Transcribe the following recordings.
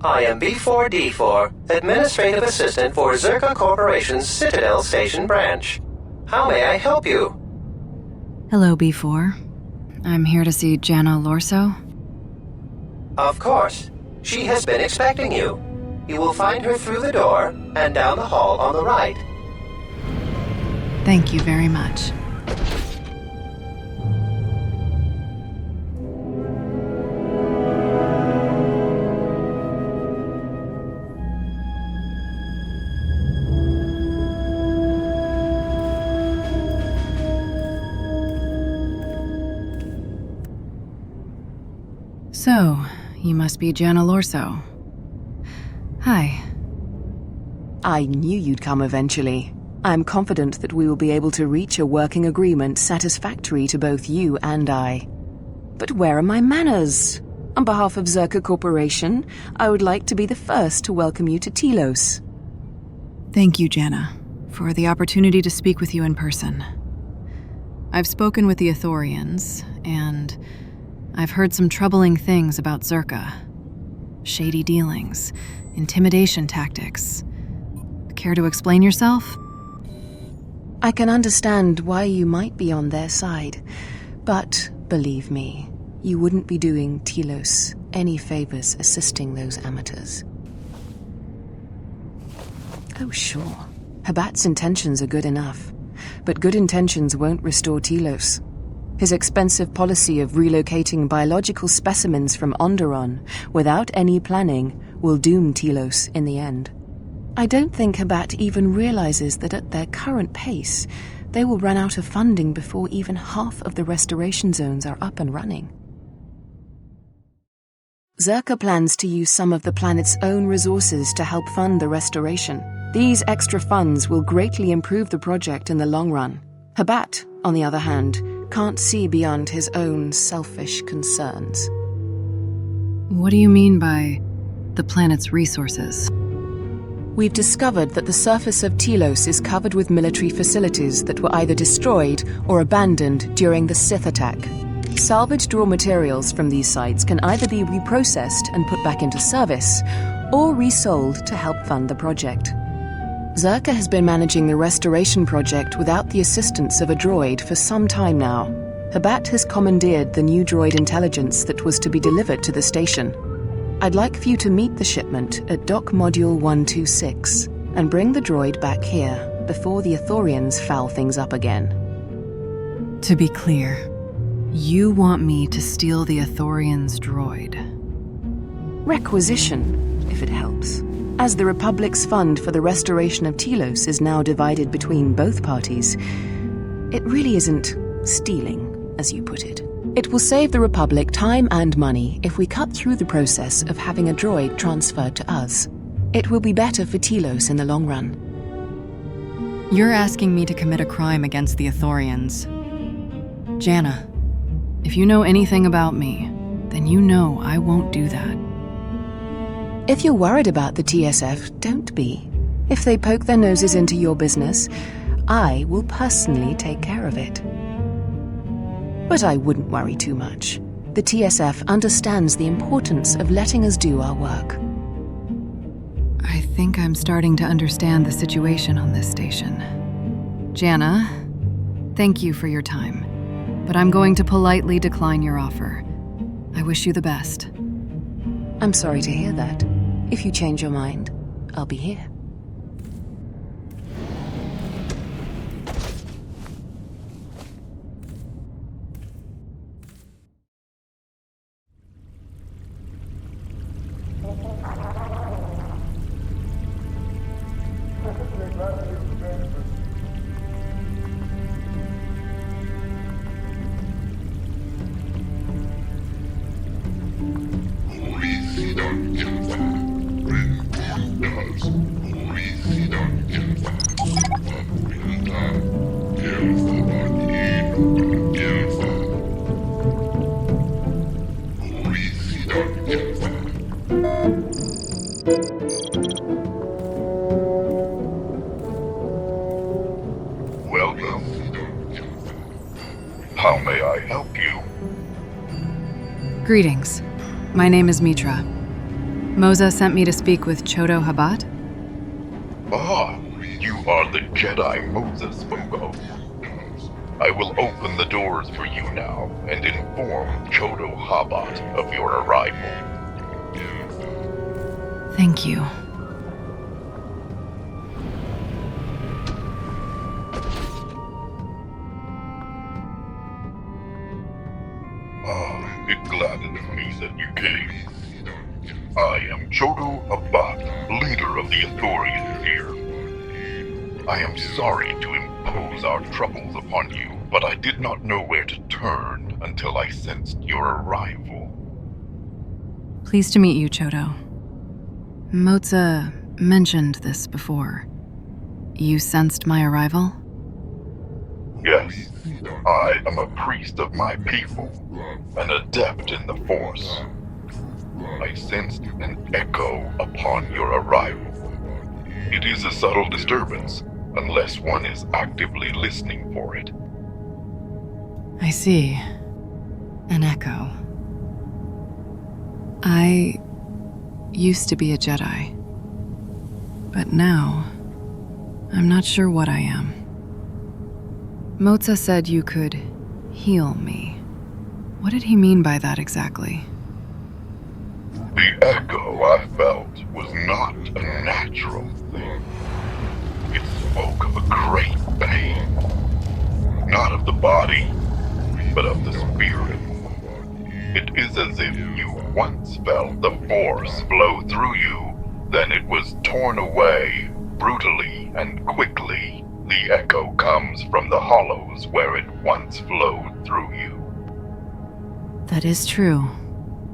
I am B4D4, Administrative Assistant for Czerka Corporation's Citadel Station Branch. How may I help you? Hello, B4. I'm here to see Jana Lorso. Of course. She has been expecting you. You will find her through the door and down the hall on the right. Thank you very much. So, you must be Jana Lorso. Hi. I knew you'd come eventually. I'm confident that we will be able to reach a working agreement satisfactory to both you and I. But where are my manners? On behalf of Czerka Corporation, I would like to be the first to welcome you to Telos. Thank you, Jana, for the opportunity to speak with you in person. I've spoken with the Ithorians, and I've heard some troubling things about Czerka. Shady dealings, intimidation tactics. Care to explain yourself? I can understand why you might be on their side, but believe me, you wouldn't be doing Telos any favors assisting those amateurs. Oh, sure. Habat's intentions are good enough, but good intentions won't restore Telos. His expensive policy of relocating biological specimens from Onderon without any planning will doom Telos in the end. I don't think Habat even realizes that at their current pace, they will run out of funding before even half of the restoration zones are up and running. Czerka plans to use some of the planet's own resources to help fund the restoration. These extra funds will greatly improve the project in the long run. Habat, on the other hand, can't see beyond his own selfish concerns. What do you mean by the planet's resources? We've discovered that the surface of Telos is covered with military facilities that were either destroyed or abandoned during the Sith attack. Salvaged raw materials from these sites can either be reprocessed and put back into service, or resold to help fund the project. Czerka has been managing the restoration project without the assistance of a droid for some time now. Habat has commandeered the new droid intelligence that was to be delivered to the station. I'd like for you to meet the shipment at Dock Module 126 and bring the droid back here before the Ithorians foul things up again. To be clear, you want me to steal the Ithorians' droid? Requisition, if it helps. As the Republic's fund for the restoration of Telos is now divided between both parties, it really isn't stealing, as you put it. It will save the Republic time and money if we cut through the process of having a droid transferred to us. It will be better for Telos in the long run. You're asking me to commit a crime against the Ithorians. Jana, if you know anything about me, then you know I won't do that. If you're worried about the TSF, don't be. If they poke their noses into your business, I will personally take care of it. But I wouldn't worry too much. The TSF understands the importance of letting us do our work. I think I'm starting to understand the situation on this station. Jana, thank you for your time, but I'm going to politely decline your offer. I wish you the best. I'm sorry to hear that. If you change your mind, I'll be here. Welcome. How may I help you? Greetings. My name is Meetra. Moza sent me to speak with Chodo Habat? Ah, you are the Jedi Moses spoke of. I will open the doors for you now and inform Chodo Habat of your arrival. Thank you. It gladdens me that you came. I am Chodo Habat, leader of the Ithorians here. I am sorry to impose our troubles upon you, but I did not know where to turn until I sensed your arrival. Pleased to meet you, Chodo. Moza mentioned this before. You sensed my arrival? Yes, I am a priest of my people, an adept in the Force. I sensed an echo upon your arrival. It is a subtle disturbance, unless one is actively listening for it. I see. An echo. I used to be a Jedi. But now, I'm not sure what I am. Moza said you could heal me. What did he mean by that exactly? The echo I felt was not a natural thing. It spoke of a great pain. Not of the body, but of the spirit. It is as if you once felt the Force flow through you, then it was torn away, brutally and quickly. The echo comes from the hollows where it once flowed through you. That is true.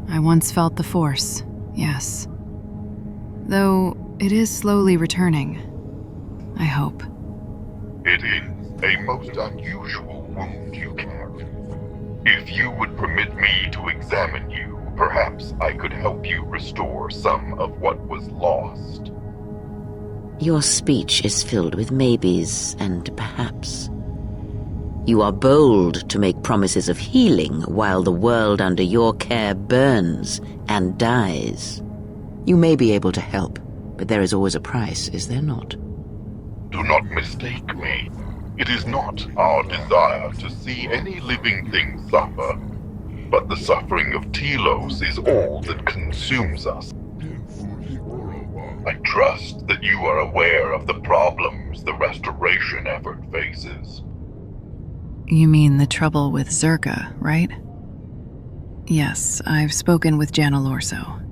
I once felt the Force, yes. Though it is slowly returning. I hope. It is a most unusual wound you carry. If you would permit me to examine you, perhaps I could help you restore some of what was lost. Your speech is filled with maybes and perhaps. You are bold to make promises of healing while the world under your care burns and dies. You may be able to help, but there is always a price, is there not? Do not mistake me. It is not our desire to see any living thing suffer, but the suffering of Telos is all that consumes us. I trust that you are aware of the problems the restoration effort faces. You mean the trouble with Czerka, right? Yes, I've spoken with Jana Lorso.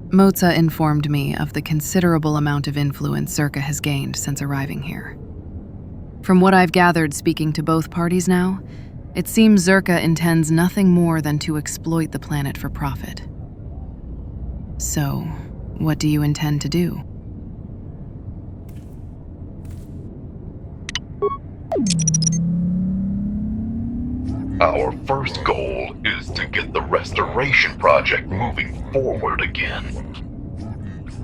Moza informed me of the considerable amount of influence Czerka has gained since arriving here. From what I've gathered speaking to both parties now, it seems Czerka intends nothing more than to exploit the planet for profit. So, what do you intend to do? Our first goal is to get the restoration project moving forward again.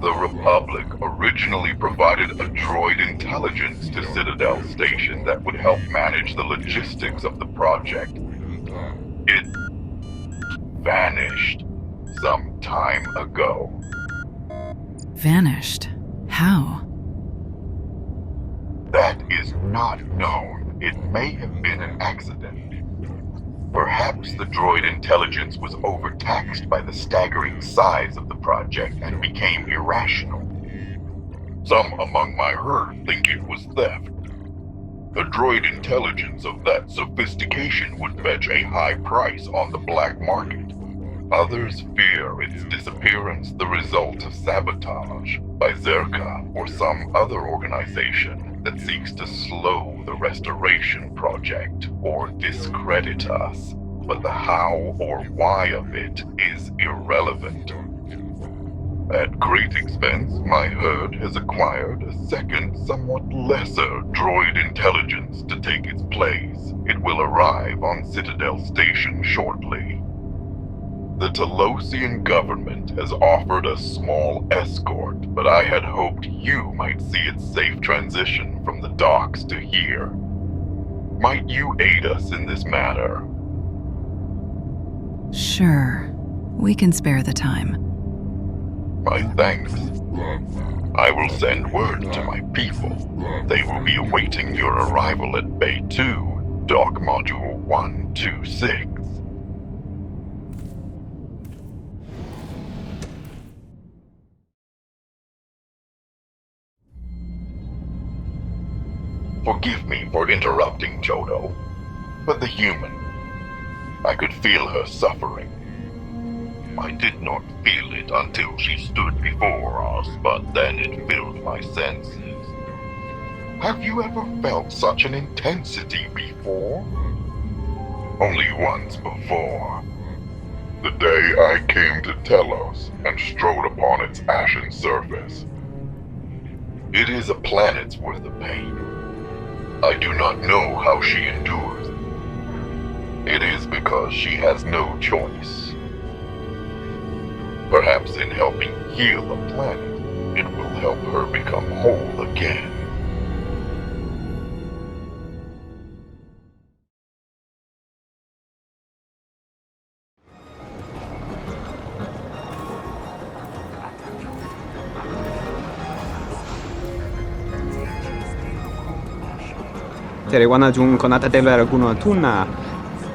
The Republic originally provided a droid intelligence to Citadel Station that would help manage the logistics of the project. It vanished some time ago. Vanished? How? That is not known. It may have been an accident. Perhaps the droid intelligence was overtaxed by the staggering size of the project and became irrational. Some among my herd think it was theft. A droid intelligence of that sophistication would fetch a high price on the black market. Others fear its disappearance the result of sabotage by Czerka or some other organization that seeks to slow the restoration project or discredit us. But the how or why of it is irrelevant. At great expense, my herd has acquired a second, somewhat lesser droid intelligence to take its place. It will arrive on Citadel Station shortly. The Telosian government has offered a small escort, but I had hoped you might see its safe transition from the docks to here. Might you aid us in this matter? Sure. We can spare the time. My thanks. I will send word to my people. They will be awaiting your arrival at Bay 2, Dock Module 126. Forgive me for interrupting, Chodo, but the human, I could feel her suffering. I did not feel it until she stood before us, but then it filled my senses. Have you ever felt such an intensity before? Only once before. The day I came to Telos and strode upon its ashen surface. It is a planet's worth of pain. I do not know how she endures. It is because she has no choice. Perhaps in helping heal the planet, it will help her become whole again.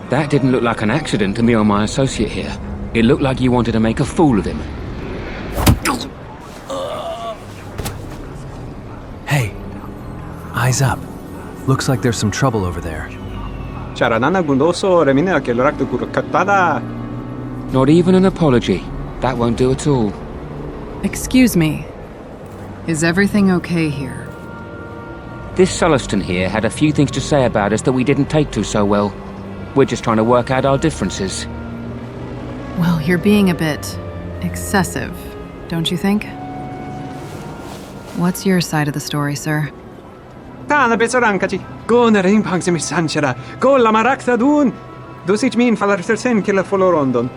That didn't look like an accident to me or my associate here. It looked like you wanted to make a fool of him. Hey, eyes up. Looks like there's some trouble over there. Not even an apology. That won't do at all. Excuse me. Is everything okay here? This Sulluston here had a few things to say about us that we didn't take to so well. We're just trying to work out our differences. Well, you're being a bit excessive, don't you think? What's your side of the story, sir? Tana besarankaci. Go na rin pang simisanchara. Go la marakta dun. Dosich min falartersen killa folorondon.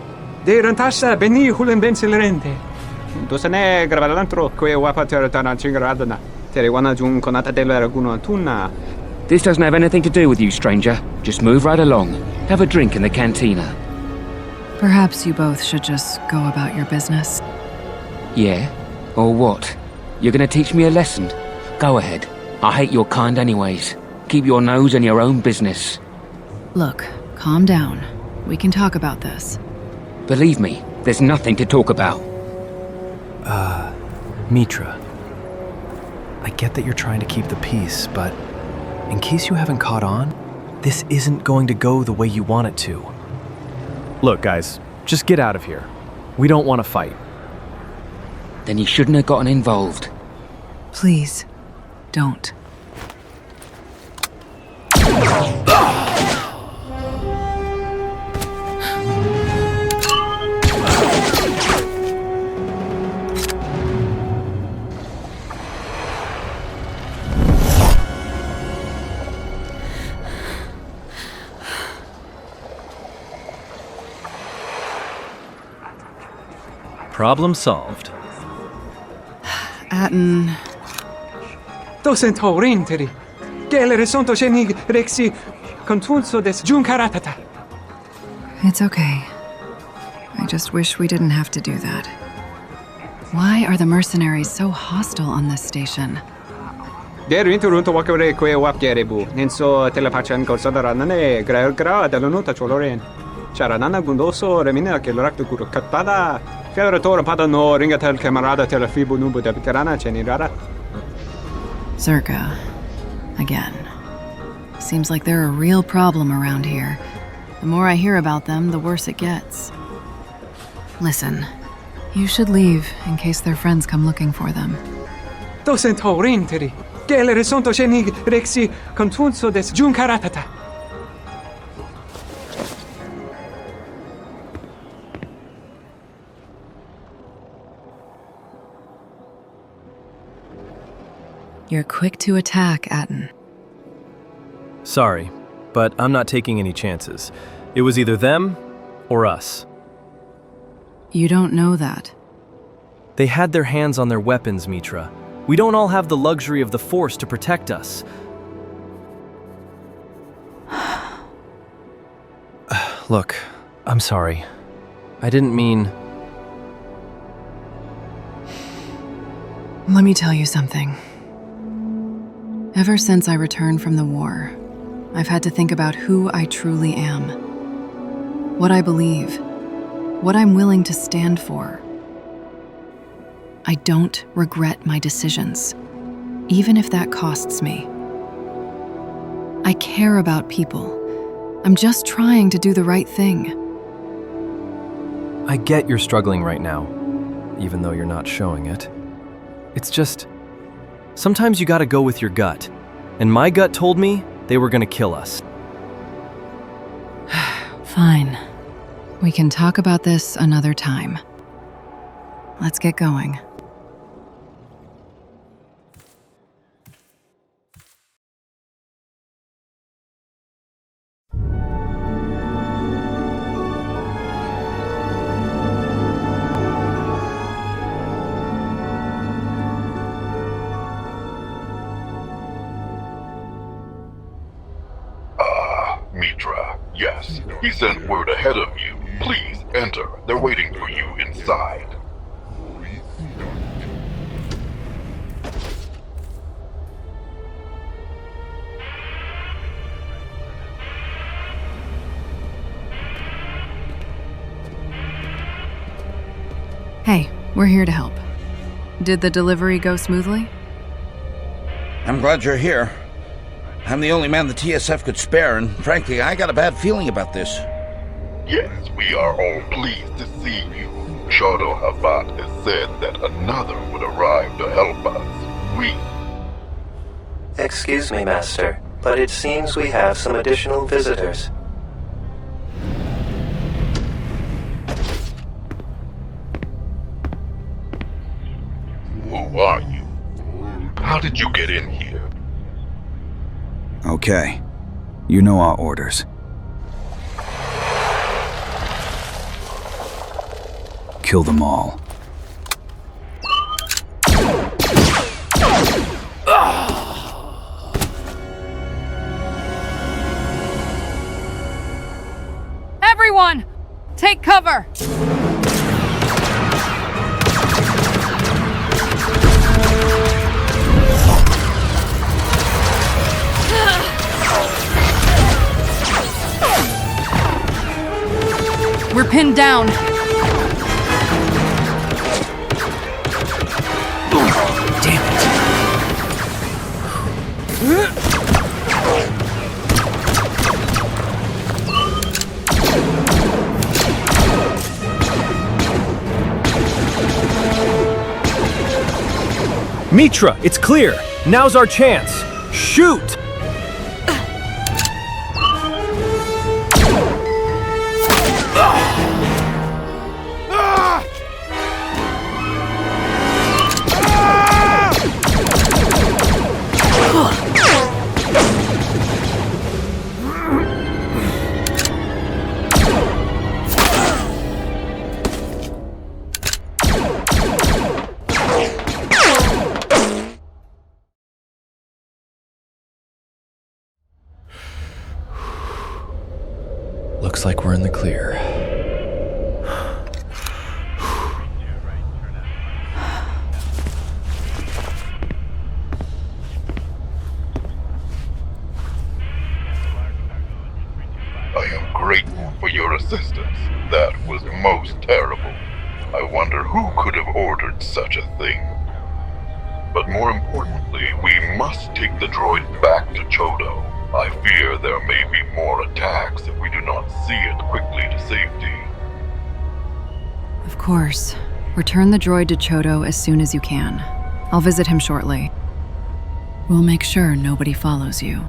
De rantasha beni hulen bensilerente. Dosane gravalantro que wapater tana chingaradana. Tere wana jun konata della raguno tunna. This doesn't have anything to do with you, stranger. Just move right along. Have a drink in the cantina. Perhaps you both should just go about your business. Yeah? Or what? You're gonna teach me a lesson? Go ahead. I hate your kind anyways. Keep your nose in your own business. Look, calm down. We can talk about this. Believe me, there's nothing to talk about. Meetra. I get that you're trying to keep the peace, but in case you haven't caught on, this isn't going to go the way you want it to. Look, guys, just get out of here. We don't want to fight. Then you shouldn't have gotten involved. Please, don't. Problem solved. Atten, Docent horinteri. Gelere sonto shenig rexi contunso des junkaratata. it's okay. I just wish we didn't have to do that. Why are the mercenaries so hostile on this station? Der interunto wakere que wapgerebu. Nenso telepachan corsadarane gra dalonuta choloren. Charanana gundoso remina che l'orakto guru katada. Fiaratore padano ringatel camarada telefibu nubu de picarana cenirara. Czerka. Again. Seems like they're a real problem around here. The more I hear about them, the worse it gets. Listen, you should leave in case their friends come looking for them. Docent horinteri. Gelere sonto shenig rexi contunso des junkaratata. You're quick to attack, Atten. Sorry, but I'm not taking any chances. It was either them or us. You don't know that. They had their hands on their weapons, Meetra. We don't all have the luxury of the Force to protect us. Look, I'm sorry. I didn't mean... Let me tell you something. Ever since I returned from the war, I've had to think about who I truly am. What I believe. What I'm willing to stand for. I don't regret my decisions, even if that costs me. I care about people. I'm just trying to do the right thing. I get you're struggling right now, even though you're not showing it. It's just, sometimes you gotta go with your gut. And my gut told me they were gonna kill us. Fine. We can talk about this another time. Let's get going. Meetra, yes. He sent word ahead of you. Please enter. They're waiting for you inside. Hey, we're here to help. Did the delivery go smoothly? I'm glad you're here. I'm the only man the TSF could spare, and frankly, I got a bad feeling about this. Yes, we are all pleased to see you. Chodo Habat has said that another would arrive to help us. Excuse me, Master, but it seems we have some additional visitors. Who are you? How did you get in here? Okay. You know our orders. Kill them all. Everyone! Take cover! We're pinned down. Damn it. Meetra, it's clear. Now's our chance. Shoot! Looks like we're in the clear. I am grateful for your assistance. That was most terrible. I wonder who could have ordered such a thing. But more importantly, we must take the droid back to Chodo. I fear there may be more attacks if we do not see it quickly to safety. Of course. Return the droid to Chodo as soon as you can. I'll visit him shortly. We'll make sure nobody follows you.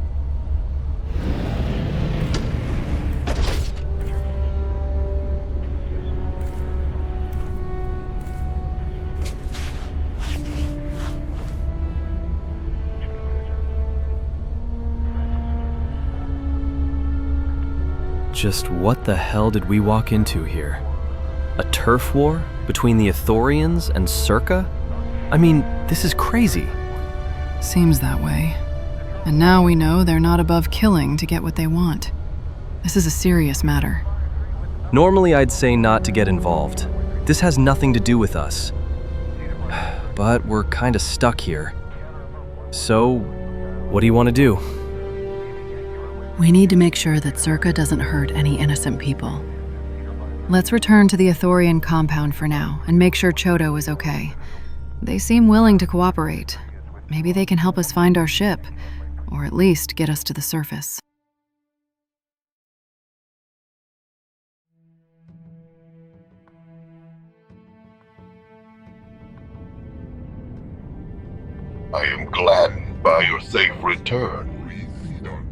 Just what the hell did we walk into here? A turf war between the Ithorians and Czerka? I mean, this is crazy. Seems that way. And now we know they're not above killing to get what they want. This is a serious matter. Normally I'd say not to get involved. This has nothing to do with us. but we're kinda stuck here. So, what do you want to do? We need to make sure that Czerka doesn't hurt any innocent people. Let's return to the Ithorian Compound for now and make sure Chodo is okay. They seem willing to cooperate. Maybe they can help us find our ship, or at least get us to the surface. I am gladdened by your safe return.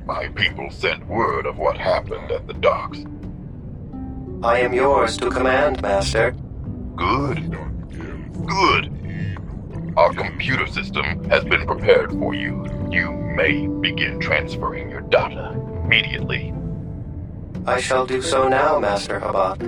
My people sent word of what happened at the docks. I am yours to command, Master. Good. Good. Our computer system has been prepared for you. You may begin transferring your data immediately. I shall do so now, Master Habat.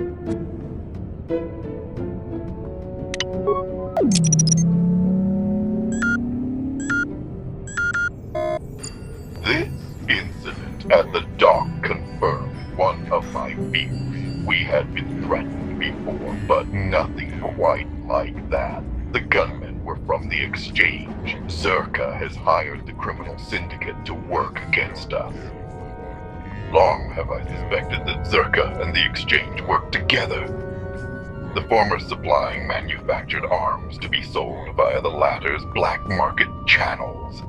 This incident at the dock confirmed one of my fears. We had been threatened before, but nothing quite like that. The gunmen were from the Exchange. Czerka has hired the criminal syndicate to work against us. Long have I suspected that Czerka and the Exchange worked together. The former supplying manufactured arms to be sold via the latter's black market channels.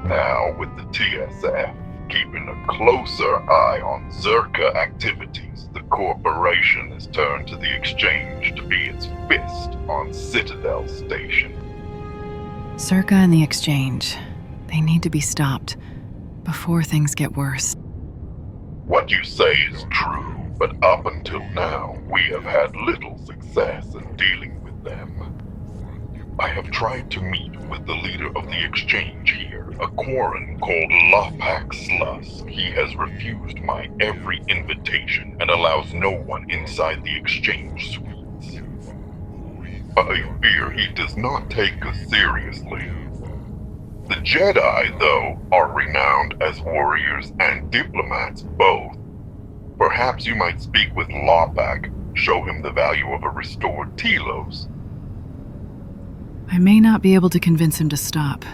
Now, with the TSF keeping a closer eye on Czerka activities, the corporation has turned to the Exchange to be its fist on Citadel Station. Czerka and the Exchange. They need to be stopped before things get worse. What you say is true, but up until now, we have had little success in dealing with them. I have tried to meet with the leader of the Exchange here, a Quarren called Lopak Slus. He has refused my every invitation and allows no one inside the Exchange suites. I fear he does not take us seriously. The Jedi, though, are renowned as warriors and diplomats both. Perhaps you might speak with Lopak, show him the value of a restored telos. I may not be able to convince him to stop,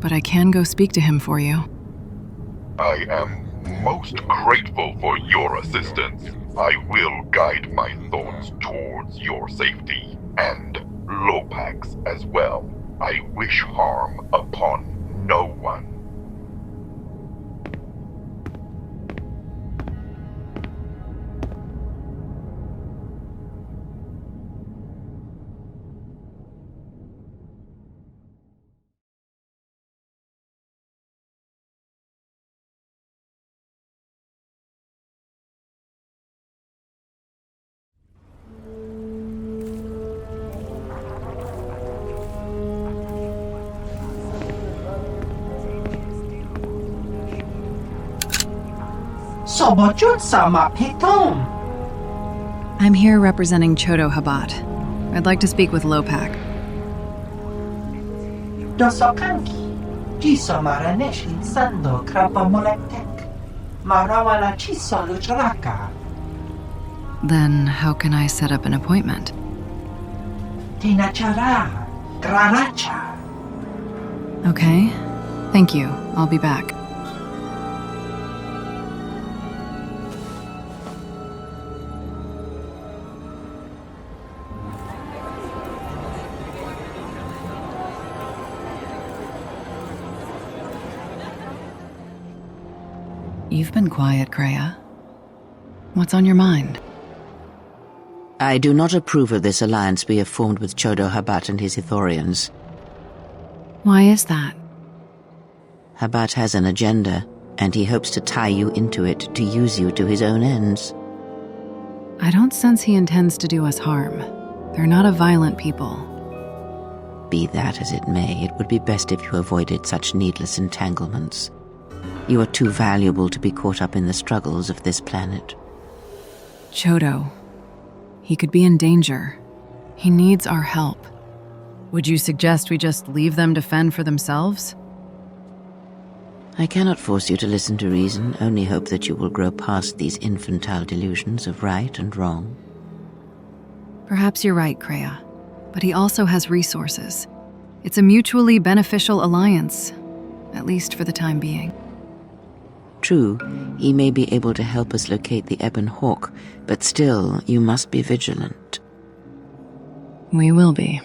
but I can go speak to him for you. I am most grateful for your assistance. I will guide my thoughts towards your safety, and Lopak's as well. I wish harm upon no one. I'm here representing Chodo Habat. I'd like to speak with Lopak. Dosokanki, jiso maraneshli sando krapamolektek, marawana chiso luchraka. Then how can I set up an appointment? Tinachara, graracha. Okay, thank you. I'll be back. You've been quiet, Kreia. What's on your mind? I do not approve of this alliance we have formed with Chodo Habat and his Ithorians. Why is that? Habat has an agenda, and he hopes to tie you into it to use you to his own ends. I don't sense he intends to do us harm. They're not a violent people. Be that as it may, it would be best if you avoided such needless entanglements. You are too valuable to be caught up in the struggles of this planet. Chodo. He could be in danger. He needs our help. Would you suggest we just leave them to fend for themselves? I cannot force you to listen to reason, only hope that you will grow past these infantile delusions of right and wrong. Perhaps you're right, Kreia. but he also has resources. It's a mutually beneficial alliance, at least for the time being. True, he may be able to help us locate the Ebon Hawk, but still, you must be vigilant. We will be.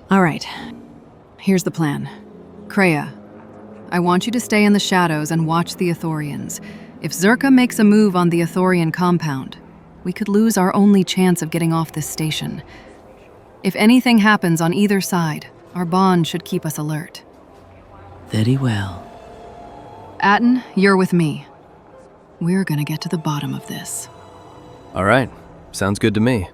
All right, here's the plan. Kreia, I want you to stay in the shadows and watch the Ithorians. If Czerka makes a move on the Ithorian Compound, we could lose our only chance of getting off this station. If anything happens on either side, our bond should keep us alert. Very well. Atten, you're with me. We're gonna get to the bottom of this. All right, sounds good to me.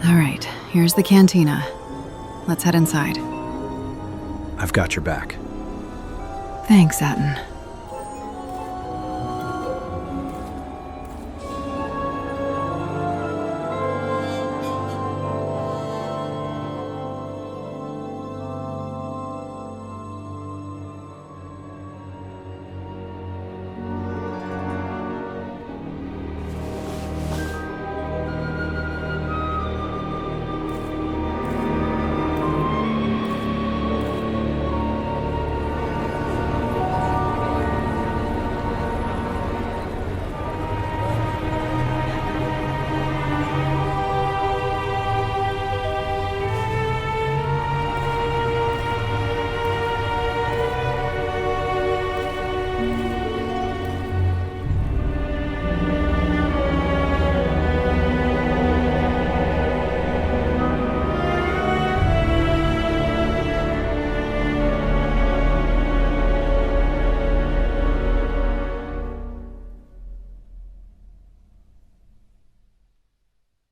All right, here's the cantina. Let's head inside. I've got your back. Thanks, Atten.